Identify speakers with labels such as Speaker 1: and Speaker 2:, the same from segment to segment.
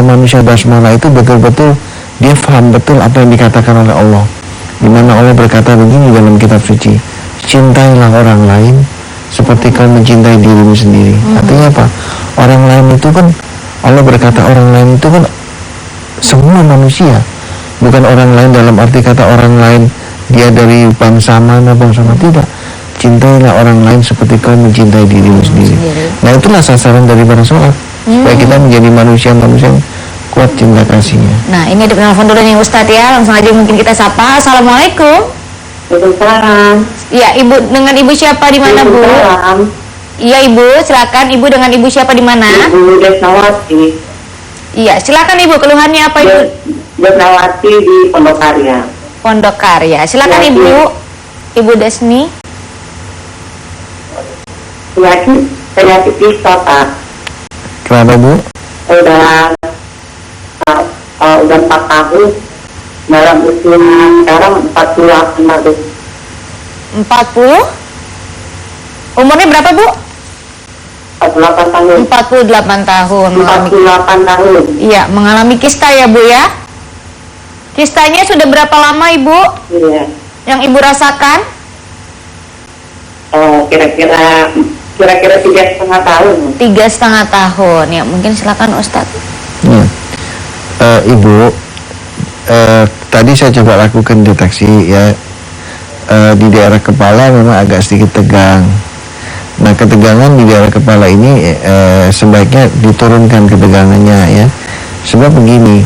Speaker 1: manusia basmalah itu betul-betul dia paham betul apa yang dikatakan oleh Allah, di mana Allah berkata begini dalam kitab suci, cintailah orang lain seperti kau mencintai dirimu sendiri. Artinya apa? Orang lain itu kan, Allah berkata orang lain itu kan semua manusia, bukan orang lain dalam arti kata orang lain dia dari bangsa mana, tidak. Cintailah orang lain seperti kau mencintai dirimu sendiri. Nah, itulah sasaran daripada sholat, supaya kita menjadi manusia-manusia yang kuat cinta kasihnya.
Speaker 2: Nah, ini ada penelpon dulu nih Ustadz ya, langsung aja mungkin kita sapa. Assalamualaikum.
Speaker 3: Waalaikumsalam.
Speaker 2: Iya, Ibu, dengan Ibu siapa di mana, Bu? Iya, Ibu, silakan. Ibu dengan Ibu siapa di mana?
Speaker 3: Ibu Desnawati.
Speaker 2: Iya, silakan Ibu, keluhannya apa, Ibu?
Speaker 3: Desnawati di Pondok Karya.
Speaker 2: Pondok Karya. Silakan
Speaker 3: Ya,
Speaker 2: Ibu. Ibu Desni.
Speaker 3: Penyakit pisau, Pak.
Speaker 1: Kenapa, Bu?
Speaker 3: Udah 4 tahun. Dalam usia sekarang 48
Speaker 2: 40? Umurnya berapa, Bu?
Speaker 3: 48 tahun.
Speaker 2: 48 tahun.
Speaker 3: 48 tahun.
Speaker 2: Iya, mengalami kista ya, Bu ya? Kistanya sudah berapa lama, Ibu?
Speaker 3: Iya.
Speaker 2: Yang Ibu rasakan?
Speaker 3: Kira-kira 3,5 tahun.
Speaker 2: 3,5 tahun. Ya, mungkin silakan Ustadz.
Speaker 1: Ya. Ibu, tadi saya coba lakukan deteksi ya, di daerah kepala memang agak sedikit tegang. Nah, ketegangan di daerah kepala ini sebaiknya diturunkan ketegangannya ya. Sebab begini,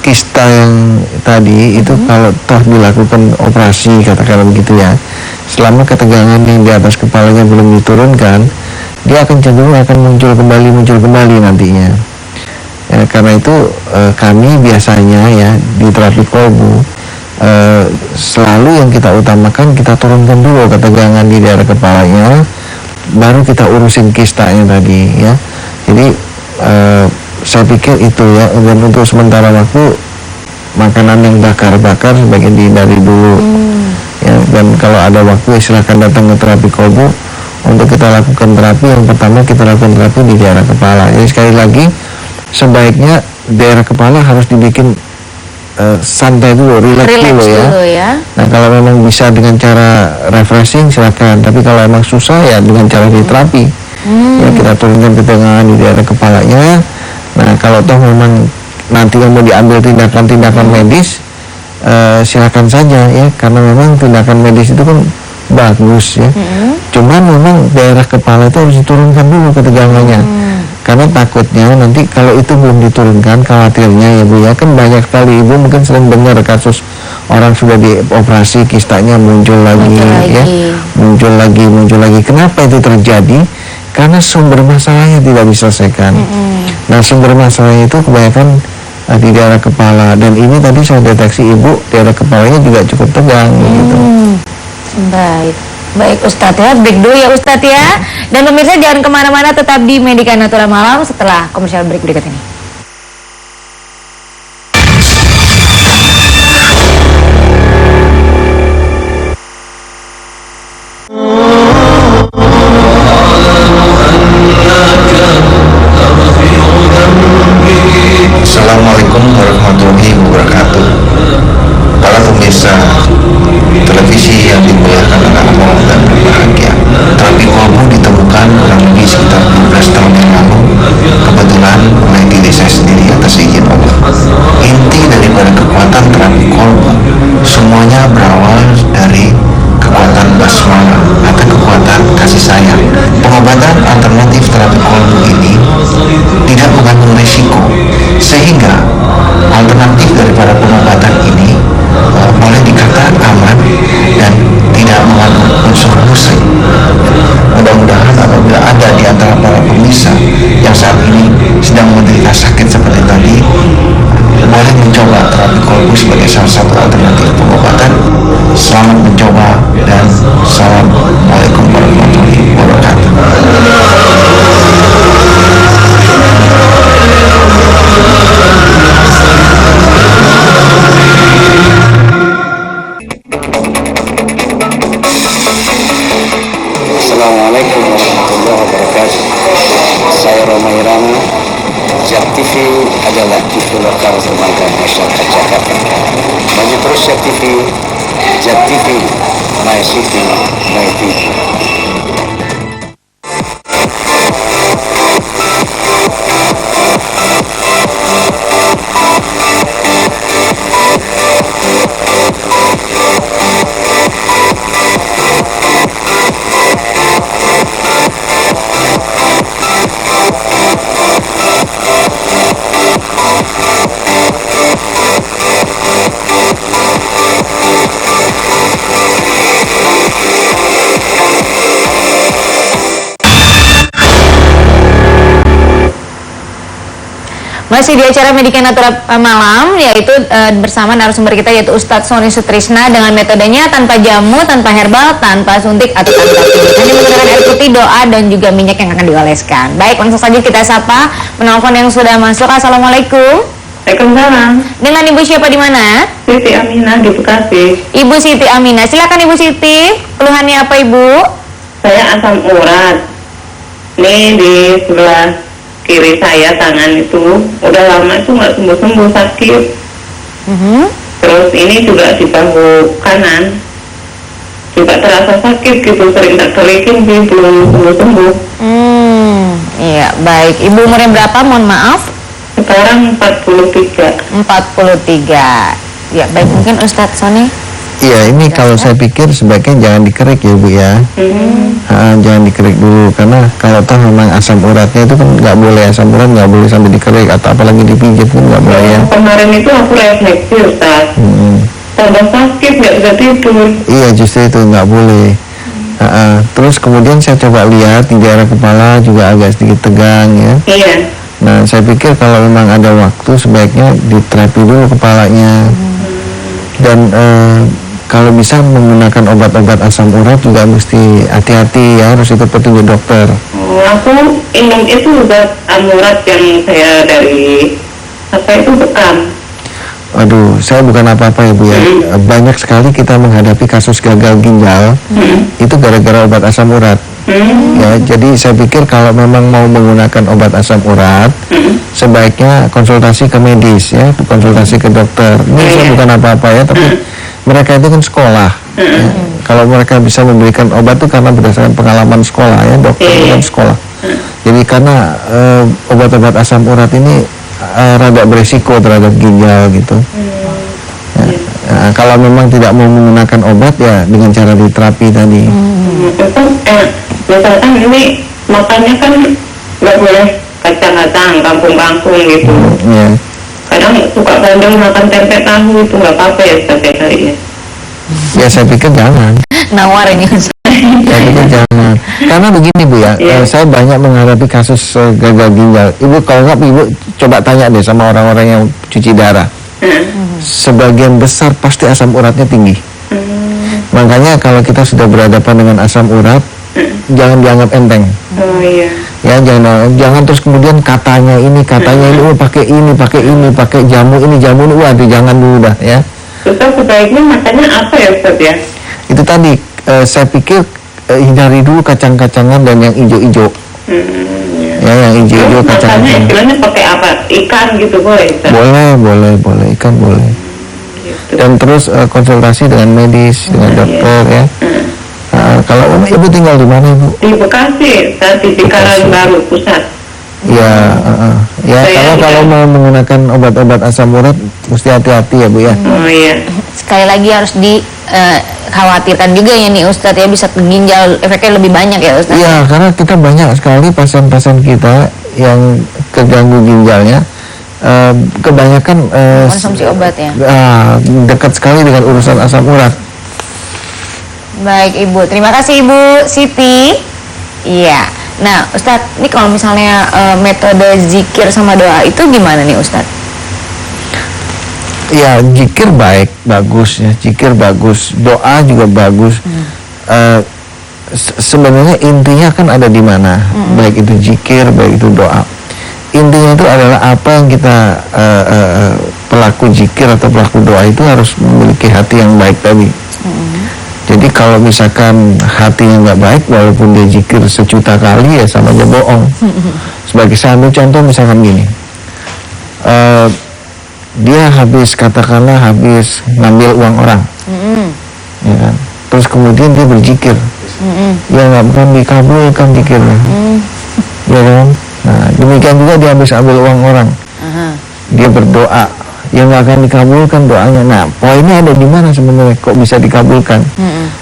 Speaker 1: kista yang tadi itu kalau toh dilakukan operasi katakanlah begitu ya, selama ketegangan yang di atas kepalanya belum diturunkan, dia akan cenderung akan muncul kembali nantinya. Karena itu kami biasanya ya di terapi kolbu selalu yang kita utamakan, kita turunkan dulu ketegangan di daerah kepalanya, baru kita urusin kistanya tadi ya. Jadi saya pikir itu ya, dan untuk sementara waktu makanan yang bakar sebaiknya dihindari dulu ya. Dan kalau ada waktu ya silakan datang ke terapi kolbu untuk kita lakukan terapi. Yang pertama kita lakukan terapi di daerah kepala. Jadi sekali lagi, sebaiknya daerah kepala harus dibikin santai dulu, relax dulu ya. Nah, kalau memang bisa dengan cara refreshing silakan, tapi kalau memang susah ya dengan cara diterapi ya, kita turunkan ketegangan di daerah kepalanya. Nah, kalau toh memang nanti yang mau diambil tindakan medis, silakan saja ya, karena memang tindakan medis itu kan bagus ya. Cuman memang daerah kepala itu harus diturunkan dulu ketegangannya. Karena takutnya nanti kalau itu belum diturunkan, khawatirnya ya Bu ya, kan banyak sekali Ibu mungkin sering dengar kasus orang sudah dioperasi kistanya muncul lagi. Muncul lagi. Kenapa itu terjadi? Karena sumber masalahnya tidak diselesaikan. Nah, sumber masalahnya itu kebanyakan di daerah kepala, dan ini tadi saya deteksi Ibu daerah kepalanya juga cukup tegang gitu.
Speaker 2: Baik Ustadz ya, break dulu ya Ustadz ya. Dan pemirsa jangan kemana-mana, tetap di Medika Natura Malam setelah komersial break berikut ini.
Speaker 4: Assalamualaikum warahmatullahi wabarakatuh. Para pemirsa televisi yang dimuliakan oleh Allah dan berbahagia, terapi kolbu ditemukan kurang lebih sekitar 12 tahun yang lalu, kebetulan oleh diri saya sendiri atas izin Allah. Inti daripada kekuatan terapi kolbu semuanya berawal dari kekuatan basmalah atau kekuatan kasih sayang. Pengobatan alternatif terapi kolbu ini tidak mengandung risiko, sehingga alternatif daripada pengobatan ini boleh dikata aman dan tidak mengandung unsur musrik. Mudah-mudahan apabila ada di antara para pemirsa yang saat ini sedang menderita sakit seperti tadi, boleh mencoba terapi kolbu sebagai salah satu alternatif pengobatan. Selamat mencoba dan assalamualaikum warahmatullahi wabarakatuh.
Speaker 5: Assalamualaikum warahmatullahi wabarakatuh. Saya Roma Irama, Jat TV adalah TV lokal kebanggaan masyarakat Jakarta. Maju terus Jat TV, My City, My TV.
Speaker 2: Masih di acara Medika Natura Malam, yaitu bersama narasumber kita yaitu Ustadz Sony Sutrisna dengan metodenya tanpa jamu, tanpa herbal, tanpa suntik atau tanpa pil. Hanya menggunakan air putih, doa dan juga minyak yang akan dioleskan. Baik, langsung saja kita sapa penelpon yang sudah masuk. Assalamualaikum.
Speaker 3: Waalaikumsalam.
Speaker 2: Dengan Ibu siapa di mana?
Speaker 3: Siti Aminah di Bekasi.
Speaker 2: Ibu Siti Aminah. Silakan Ibu Siti. Keluhannya apa Ibu?
Speaker 3: Saya asam urat. Nih di sebelah kiri saya tangan itu udah lama itu nggak sembuh-sembuh, sakit. Terus ini juga di bahu kanan juga terasa sakit gitu, sering tak keliling sih, belum sembuh-sembuh.
Speaker 2: Iya, baik. Ibu umurnya berapa? Mohon maaf.
Speaker 3: Sekarang 43.
Speaker 2: 43. Ya, baik, mungkin Ustadz Sony.
Speaker 1: Iya, ini kalau saya pikir sebaiknya jangan dikerik ya Bu ya. Jangan dikerik dulu, karena kalau toh memang asam uratnya itu kan nggak boleh, asam urat nggak boleh sampai dikerik atau apalagi dipijit pun nggak boleh ya.
Speaker 3: Kemarin itu aku refleksi Ustaz. Tambah sakit, nggak bisa tidur.
Speaker 1: Iya, justru itu nggak boleh. Terus kemudian saya coba lihat di daerah kepala juga agak sedikit tegang ya.
Speaker 3: Iya.
Speaker 1: Nah, saya pikir kalau memang ada waktu sebaiknya diterapi dulu kepalanya. Dan kalau bisa menggunakan obat-obat asam urat juga mesti hati-hati ya, harus ikut petunjuk dokter.
Speaker 3: Aku minum itu obat amurat yang saya dari apa itu bekam.
Speaker 1: Aduh, saya bukan apa-apa ya Bu ya. Banyak sekali kita menghadapi kasus gagal ginjal itu gara-gara obat asam urat. Ya, jadi saya pikir kalau memang mau menggunakan obat asam urat, sebaiknya konsultasi ke medis ya, konsultasi ke dokter. Ini saya bukan apa-apa ya, tapi mereka itu kan sekolah. Ya. Kalau mereka bisa memberikan obat itu karena berdasarkan pengalaman sekolah ya, dokter itu kan sekolah. Jadi karena obat-obat asam urat ini rada beresiko terhadap ginjal gitu. Nah, kalau memang tidak mau menggunakan obat ya dengan cara diterapi tadi.
Speaker 3: Misalkan ini makannya kan nggak boleh kacang-kacang, kampung-kampung gitu. Kadang suka bandeng makan tempe tahu itu nggak apa-apa ya setiap harinya.
Speaker 1: Ya saya pikir jangan.
Speaker 2: Nawar ini.
Speaker 1: Saya pikir jangan. Karena begini Bu ya, saya banyak menghadapi kasus gagal ginjal. Ibu kalau nggak Ibu coba tanya deh sama orang-orang yang cuci darah. Sebagian besar pasti asam uratnya tinggi. Makanya kalau kita sudah berhadapan dengan asam urat, jangan dianggap enteng.
Speaker 3: Oh iya.
Speaker 1: Ya jangan terus kemudian katanya ini, pakai jamu ini, waduh jangan dulu dah ya.
Speaker 3: Ustaz sebaiknya makannya apa ya Ustaz ya?
Speaker 1: Itu tadi saya pikir hindari dulu kacang-kacangan dan yang hijau-hijau. Ya, yang hijau-hijau kacang-kacangan.
Speaker 3: Makannya istilahnya pakai apa? Ikan gitu boleh Ustaz?
Speaker 1: Boleh, ikan boleh.
Speaker 3: Gitu.
Speaker 1: Dan terus konsultasi dengan medis, dengan dokter ya. Kalau Ibu tinggal di mana Ibu?
Speaker 3: Di Bekasi, saat di Cikarang Baru pusat.
Speaker 1: Ya, kalau mau menggunakan obat-obat asam urat mesti hati-hati ya Bu ya.
Speaker 3: Oh iya.
Speaker 2: Sekali lagi harus dikhawatirkan juga ya nih Ustadz ya, bisa ke ginjal efeknya lebih banyak ya Ustadz.
Speaker 1: Iya, karena kita banyak sekali pasien-pasien kita yang keganggu ginjalnya. Kebanyakan
Speaker 2: konsumsi obat ya.
Speaker 1: Dekat sekali dengan urusan asam urat.
Speaker 2: Baik Ibu, terima kasih Ibu Siti. Iya. Nah Ustadz, ini kalau misalnya metode zikir sama doa itu gimana nih Ustadz?
Speaker 1: Ya, zikir bagus ya, zikir bagus, doa juga bagus. Sebenarnya intinya kan ada di mana, baik itu zikir, baik itu doa. Intinya itu adalah apa yang kita pelaku zikir atau pelaku doa itu harus memiliki hati yang baik tadi. Jadi kalau misalkan hatinya nggak baik, walaupun dia zikir sejuta kali ya sama aja bohong. Sebagai satu contoh misalkan gini, dia habis ngambil uang orang, ya kan? Terus kemudian dia berzikir, ya nggak pernah dikabulkan zikirnya, ya kan? Nah demikian juga dia habis ambil uang orang, dia berdoa, ya nggak akan dikabulkan doanya. Nah poinnya ada di mana sebenarnya? Kok bisa dikabulkan?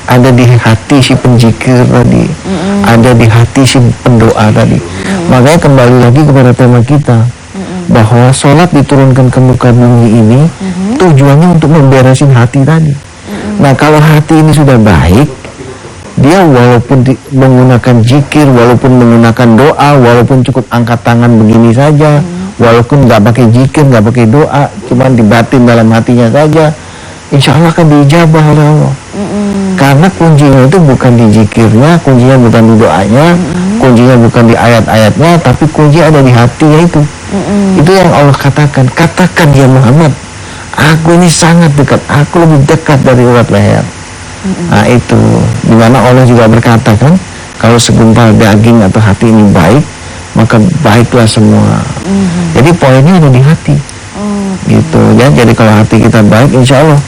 Speaker 1: Ada di hati si penzikir tadi, ada di hati si pendoa tadi. Makanya kembali lagi kepada tema kita, bahwa sholat diturunkan ke muka bumi ini tujuannya untuk memberesin hati tadi. Nah kalau hati ini sudah baik, dia walaupun menggunakan zikir, walaupun menggunakan doa, walaupun cukup angkat tangan begini saja, walaupun nggak pakai zikir, nggak pakai doa, cuma dibatin dalam hatinya saja, insya Allah akan diijabah oleh Allah. Karena kuncinya itu bukan di zikirnya, kuncinya bukan di doanya, kuncinya bukan di ayat-ayatnya, tapi kunci ada di hatinya itu. Itu yang Allah katakan ya Muhammad, aku ini sangat dekat, aku lebih dekat dari urat leher. Nah itu, dimana Allah juga berkata kan, kalau segumpal daging atau hati ini baik, maka baiklah semua. Jadi poinnya ada di hati, gitu ya. Jadi kalau hati kita baik, insya Allah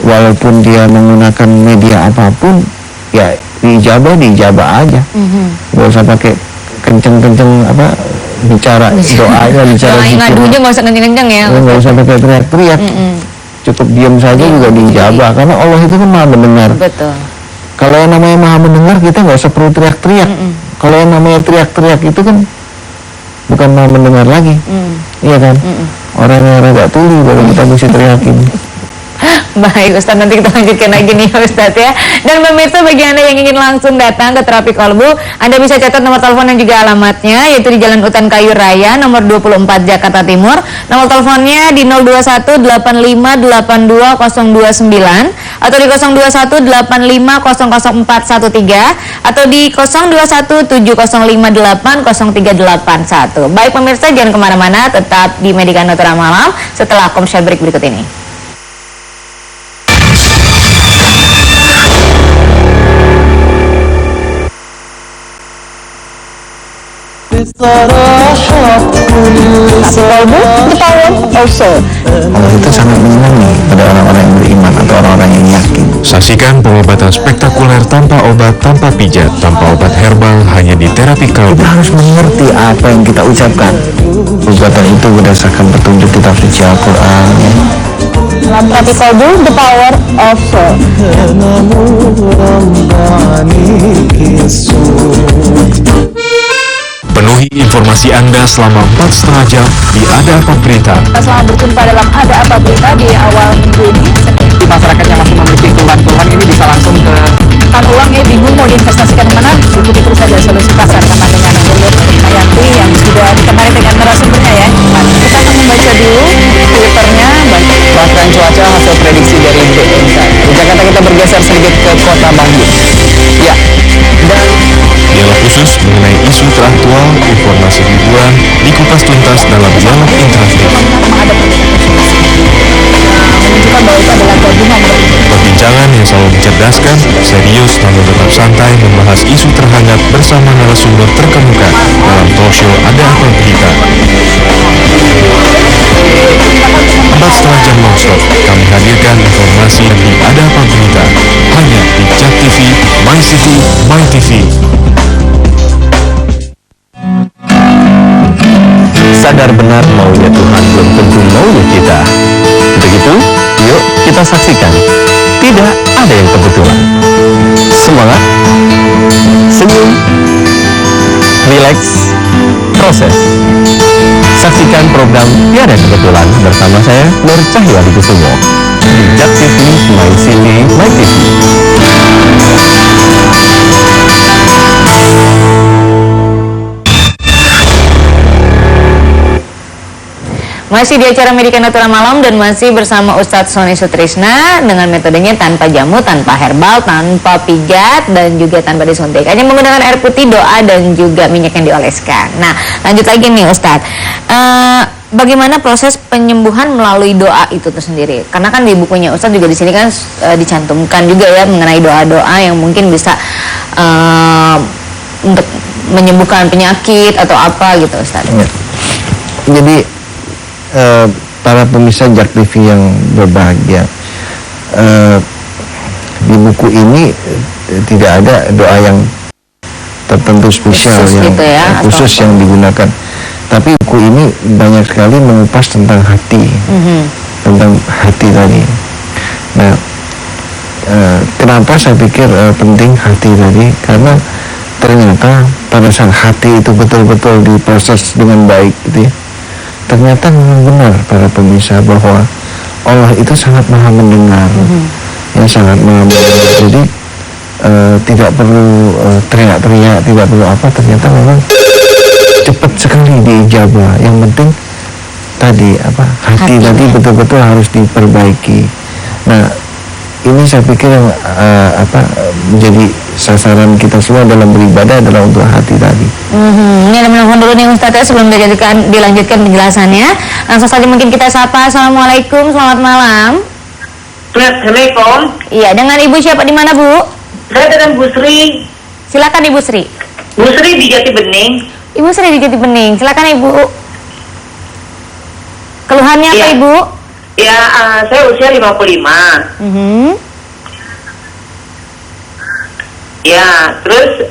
Speaker 1: walaupun dia menggunakan media apapun, ya diijabah aja. Gak usah pakai kenceng-kenceng bicara doanya, bicara
Speaker 2: ngadunya nggak usah kenceng-kenceng ya.
Speaker 1: Nggak usah pakai teriak-teriak, cukup diam saja juga diijabah, karena Allah itu kan maha mendengar.
Speaker 2: Betul.
Speaker 1: Kalau yang namanya maha mendengar, kita nggak usah perlu teriak-teriak. Kalau yang namanya teriak-teriak itu kan bukan maha mendengar lagi, iya kan? Orang yang rada tuli baru kita mesti teriakin.
Speaker 2: Baik Ustadz, nanti kita lanjutkan lagi nih Ustadz ya. Dan pemirsa, bagi Anda yang ingin langsung datang ke Terapi Kolbu, Anda bisa catat nomor telepon dan juga alamatnya, yaitu di Jalan Utan Kayu Raya nomor 24 Jakarta Timur. Nomor teleponnya di 02185820209 atau di 02185000413 atau di 0217058031. Baik pemirsa, jangan kemana-mana, tetap di Medika Natura Malam setelah commercial break berikut ini.
Speaker 1: Allah itu sangat menyenangi pada orang-orang yang beriman atau orang-orang yang yakin.
Speaker 6: Saksikan pengobatan spektakuler tanpa obat, tanpa pijat, tanpa obat herbal, hanya di Terapi Kolbu.
Speaker 1: Kita harus mengerti apa yang kita ucapkan. Perbuatan itu berdasarkan petunjuk kitab suci Al-Quran.
Speaker 2: Dalam Terapi Kolbu, The Power of Soul.
Speaker 6: Penuhi informasi Anda selama 4,5 jam di Ada Apa Berita.
Speaker 2: Selamat berjumpa dalam Ada Apa Berita di awal minggu ini.
Speaker 7: Di masyarakat yang masih memiliki keluhan-keluhan ini bisa langsung ke
Speaker 2: Kan uang ya, bingung mau diinvestasikan kemana? Ikuti terus saja Solusi Pasar bersama dengan Lulus Mayanti yang sudah ditemani dengan narasumbernya ya. Kita akan membaca dulu Twitternya.
Speaker 7: peraturan cuaca hasil prediksi dari BMKG. Di Jakarta kita bergeser sedikit ke kota Bandung. Ya, dan
Speaker 6: Dialog khusus mengenai isu teraktual, informasi hiburan, dikupas tuntas dalam dialog interaktif.
Speaker 2: Menunjukkan bahwa itu adalah gabungan dari
Speaker 6: Perbincangan yang selalu mencerdaskan, serius namun tetap santai membahas isu terhangat bersama narasumber terkemuka dalam talk show Ada Apa Berita. 4,5 jam nonstop, kami hadirkan informasi yang di Ada Apa Berita, hanya di Jak TV, My City, My TV.
Speaker 8: Sadar benar maunya Tuhan belum tentu maunya kita. Begitu, yuk kita saksikan. Tidak ada yang kebetulan. Semangat, senyum, rileks, proses. Saksikan program Tiada Kebetulan bersama saya, Nur Cahyo Adikusumo, di Jak TV, My City, My TV.
Speaker 2: Masih di acara Medika Natura Malam dan masih bersama Ustadz Sony Sutrisna dengan metodenya tanpa jamu, tanpa herbal, tanpa pijat, dan juga tanpa disuntik. Hanya menggunakan air putih, doa, dan juga minyak yang dioleskan. Nah, lanjut lagi nih Ustadz. Bagaimana proses penyembuhan melalui doa itu tersendiri? Karena kan di bukunya Ustadz juga di sini kan dicantumkan juga ya mengenai doa-doa yang mungkin bisa untuk menyembuhkan penyakit atau apa gitu Ustadz.
Speaker 1: Ya. Jadi para pemirsa JAK TV yang berbahagia, di buku ini tidak ada doa yang tertentu spesial
Speaker 2: Khusus
Speaker 1: yang
Speaker 2: gitu ya,
Speaker 1: khusus
Speaker 2: atau
Speaker 1: yang digunakan. Tapi buku ini banyak sekali mengupas tentang hati, tentang hati tadi. Nah, kenapa saya pikir penting hati tadi? Karena ternyata pada saat hati itu betul-betul diproses dengan baik, gitu ya, ternyata memang benar para pemirsa bahwa Allah itu sangat maha mendengar, ya sangat maha mendengar. Jadi tidak perlu teriak-teriak, tidak perlu apa, ternyata memang cepat sekali diijabah. Yang penting tadi apa, hati tadi betul-betul harus diperbaiki. Nah, ini saya pikir yang menjadi sasaran kita semua dalam beribadah adalah untuk hati tadi.
Speaker 2: Ini ada menelpon dulu nih Ustadz ya, sebelum dilanjutkan penjelasannya. Langsung saja mungkin kita sapa. Assalamualaikum, selamat malam.
Speaker 3: Assalamualaikum.
Speaker 2: Iya, dengan Ibu siapa di mana, Bu?
Speaker 3: Saya dengan Bu Sri.
Speaker 2: Silakan Ibu Sri.
Speaker 3: Bu Sri di Jati Bening.
Speaker 2: Ibu Sri di Jati Bening. Silakan Ibu. Keluhannya apa
Speaker 3: Iya.
Speaker 2: Ibu?
Speaker 3: Ya, saya usia 55. Ya, terus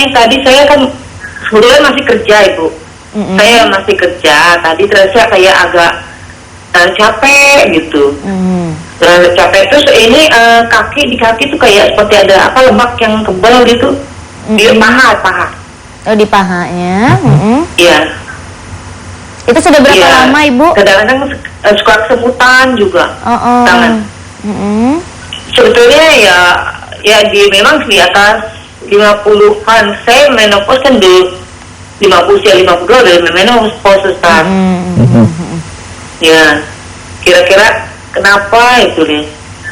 Speaker 3: tadi saya kan sebetulnya masih kerja, Ibu. Saya masih kerja. Tadi terasa kayak agak capek gitu. Terlalu capek. Terus ini di kaki tuh kayak seperti ada lemak yang tebal gitu. Di paha.
Speaker 2: Oh, di pahanya.
Speaker 3: Iya.
Speaker 2: Itu sudah berapa lama Ibu?
Speaker 3: Kadang-kadang suka kesemutan juga. Tangan. Sebetulnya ya memang di atas 50-an. Saya menopause kan di 52 dari menopause Ustaz. Ya, kira-kira kenapa itu nih?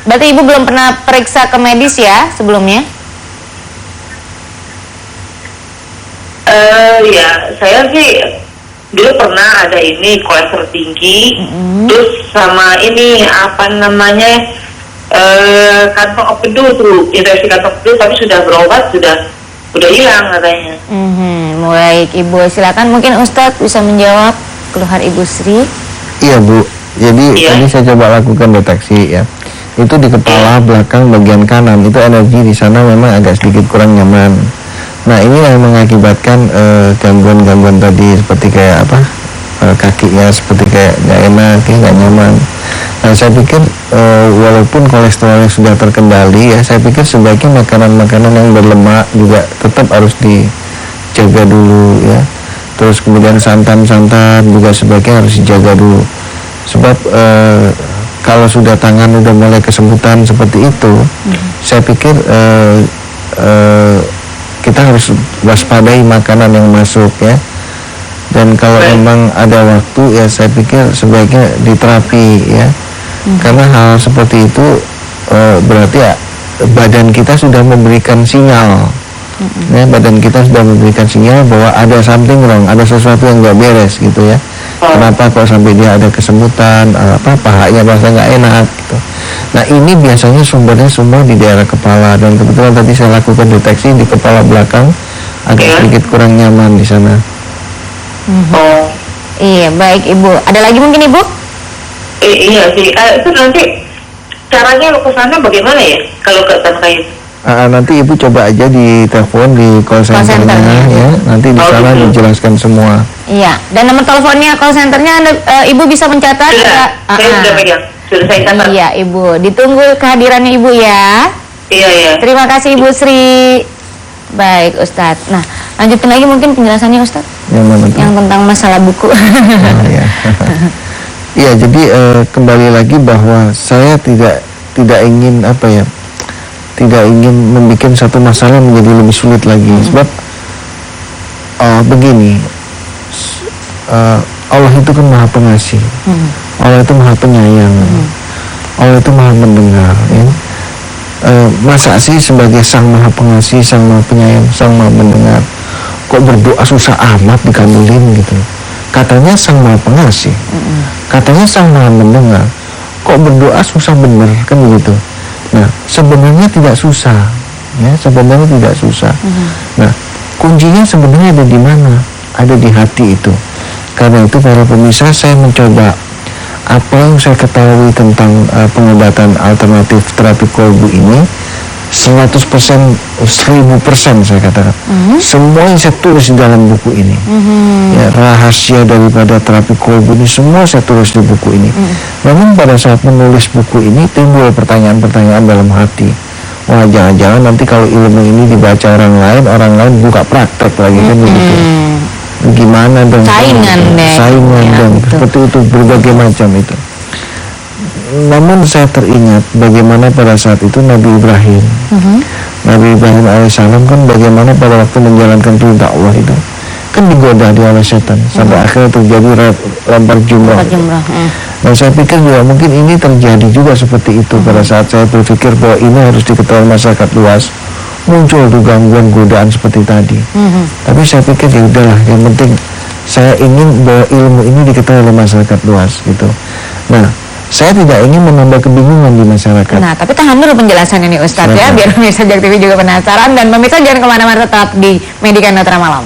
Speaker 2: Berarti Ibu belum pernah periksa ke medis ya sebelumnya?
Speaker 3: Ya, saya sih dulu pernah ada ini kolesterol tinggi, terus sama ini kantong empedu tuh, infeksi kantong empedu, tapi sudah berobat, sudah hilang katanya.
Speaker 2: Baik Ibu, silakan mungkin Ustadz bisa menjawab keluhan Ibu Sri.
Speaker 1: Iya Bu, jadi tadi saya coba lakukan deteksi ya. Itu di kepala belakang bagian kanan itu energi di sana memang agak sedikit kurang nyaman. Nah, ini yang mengakibatkan gangguan-gangguan tadi seperti kayak kakinya seperti kayak nggak enak, nggak nyaman. Nah, saya pikir walaupun kolesterolnya sudah terkendali ya, saya pikir sebaiknya makanan-makanan yang berlemak juga tetap harus dijaga dulu ya. Terus kemudian santan-santan juga sebaiknya harus dijaga dulu. Sebab kalau sudah tangan udah mulai kesemutan seperti itu, saya pikir kita harus waspadai makanan yang masuk ya. Dan kalau memang ada waktu ya, saya pikir sebaiknya diterapi ya. Karena hal seperti itu berarti ya badan kita sudah memberikan sinyal. Ya, badan kita sudah memberikan sinyal bahwa ada something wrong, ada sesuatu yang nggak beres gitu ya. Kenapa kok sampai dia ada kesemutan, pahanya bahasa nggak enak gitu. Nah, ini biasanya sumbernya semua di daerah kepala, dan kebetulan tadi saya lakukan deteksi di kepala belakang agak sedikit kurang nyaman di sana.
Speaker 2: Iya, baik Ibu. Ada lagi mungkin Ibu?
Speaker 3: Iya sih. Itu nanti caranya lo ke sana bagaimana ya kalau ke tanah kayu?
Speaker 1: Nanti Ibu coba aja di telepon di call centernya ya. Nanti di sana dijelaskan semua.
Speaker 2: Iya. Dan nomor teleponnya call centernya Ibu bisa mencatat.
Speaker 3: Saya sudah pegang. Sudah saya catat.
Speaker 2: Iya Ibu. Ditunggu kehadirannya Ibu ya.
Speaker 3: Iya.
Speaker 2: Terima kasih Ibu Sri. Baik Ustadz. Nah, lanjutin lagi mungkin penjelasannya Ustadz.
Speaker 1: Yang mana tuh?
Speaker 2: Yang tentang masalah buku.
Speaker 1: Ya. Iya, jadi kembali lagi bahwa saya tidak ingin tidak ingin membuat satu masalah menjadi lebih sulit lagi. Sebab begini, Allah itu kan maha pengasih, Allah itu maha penyayang, Allah itu maha mendengar ya. Masa sih sebagai sang maha pengasih, sang maha penyayang, sang maha mendengar, kok berdoa susah amat dikabulin gitu. Katanya sang maha pengasih, katanya sang maha mendengar, kok berdoa susah bener kan begitu. Nah, sebenarnya tidak susah ya, sebenarnya tidak susah. Nah, kuncinya sebenarnya ada di mana? Ada di hati itu. Karena itu para pemirsa, saya mencoba apa yang saya ketahui tentang pengobatan alternatif terapi kolbu ini 100%, 1000% saya katakan. Semua yang saya tulis di dalam buku ini. Ya, rahasia daripada terapi kolbu ini semua saya tulis di buku ini. Namun pada saat menulis buku ini timbul pertanyaan-pertanyaan dalam hati. Wah, jangan-jangan nanti kalau ilmu ini dibaca orang lain buka praktek lagi kan begitu. Gimana dong?
Speaker 2: Saingan deh.
Speaker 1: Saingan
Speaker 2: Ya,
Speaker 1: dong.
Speaker 2: betul.
Speaker 1: Seperti itu, berbagai macam itu. Namun saya teringat bagaimana pada saat itu Nabi Ibrahim. Nabi Ibrahim alaihissalam kan bagaimana pada waktu menjalankan perintah Allah itu kan digoda oleh setan sampai akhirnya terjadi lempar jumrah. Dan saya pikir juga mungkin ini terjadi juga seperti itu pada saat saya berpikir bahwa ini harus diketahui masyarakat luas. Muncul tuh gangguan godaan seperti tadi. Tapi saya pikir ya udahlah, yang penting saya ingin bahwa ilmu ini diketahui oleh masyarakat luas gitu. Nah, saya tidak ingin menambah kebingungan di masyarakat.
Speaker 2: Nah, tapi tahan dulu penjelasannya nih Ustadz ya, biar pemirsa JAK TV juga penasaran, dan pemirsa jangan kemana-mana, tetap di Medika Netra Malam.